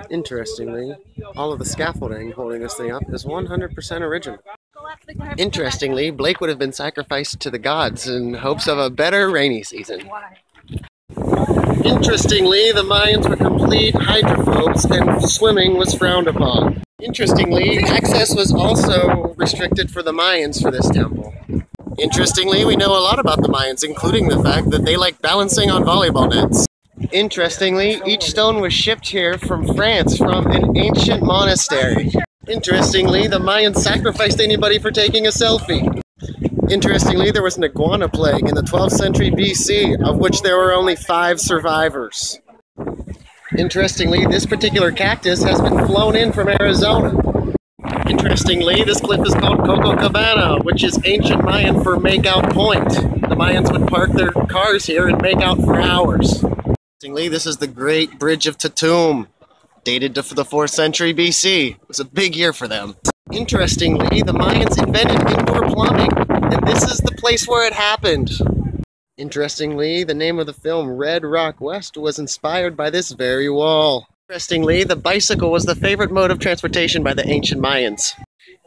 Interestingly, all of the scaffolding holding this thing up is 100% original. Interestingly, Blake would have been sacrificed to the gods in hopes of a better rainy season. Interestingly, the Mayans were complete hydrophobes and swimming was frowned upon. Interestingly, access was also restricted for the Mayans for this temple. Interestingly, we know a lot about the Mayans, including the fact that they like balancing on volleyball nets. Interestingly, each stone was shipped here from France from an ancient monastery. Interestingly, the Mayans sacrificed anybody for taking a selfie. Interestingly, there was an iguana plague in the 12th century BC, of which there were only 5 survivors. Interestingly, this particular cactus has been flown in from Arizona. Interestingly, this cliff is called Coba, which is ancient Mayan for make-out point. The Mayans would park their cars here and make out for hours. Interestingly, this is the Great Bridge of Tulum, dated to the 4th century BC. It was a big year for them. Interestingly, the Mayans invented indoor plumbing, and this is the place where it happened. Interestingly, the name of the film Red Rock West was inspired by this very wall. Interestingly, the bicycle was the favorite mode of transportation by the ancient Mayans.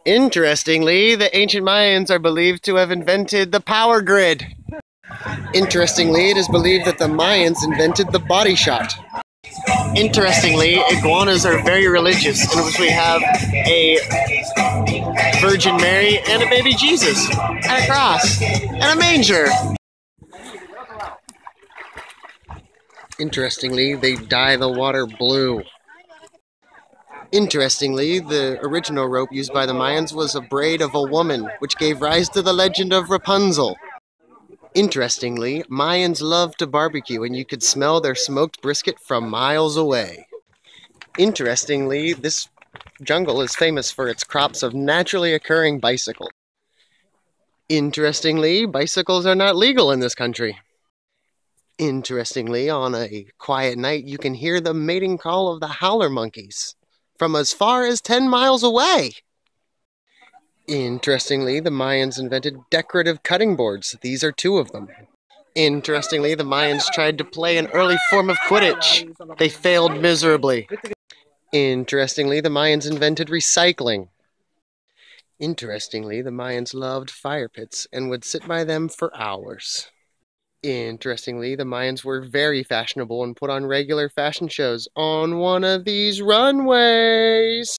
Interestingly, the ancient Mayans are believed to have invented the power grid. Interestingly, it is believed that the Mayans invented the body shot. Interestingly, iguanas are very religious, in which we have a Virgin Mary and a baby Jesus, and a cross, and a manger. Interestingly, they dye the water blue. Interestingly, the original rope used by the Mayans was a braid of a woman, which gave rise to the legend of Rapunzel. Interestingly, Mayans loved to barbecue, and you could smell their smoked brisket from miles away. Interestingly, this jungle is famous for its crops of naturally occurring bicycles. Interestingly, bicycles are not legal in this country. Interestingly, on a quiet night, you can hear the mating call of the howler monkeys from as far as 10 miles away. Interestingly, the Mayans invented decorative cutting boards. These are 2 of them. Interestingly, the Mayans tried to play an early form of Quidditch. They failed miserably. Interestingly, the Mayans invented recycling. Interestingly, the Mayans loved fire pits and would sit by them for hours. Interestingly, the Mayans were very fashionable and put on regular fashion shows on one of these runways.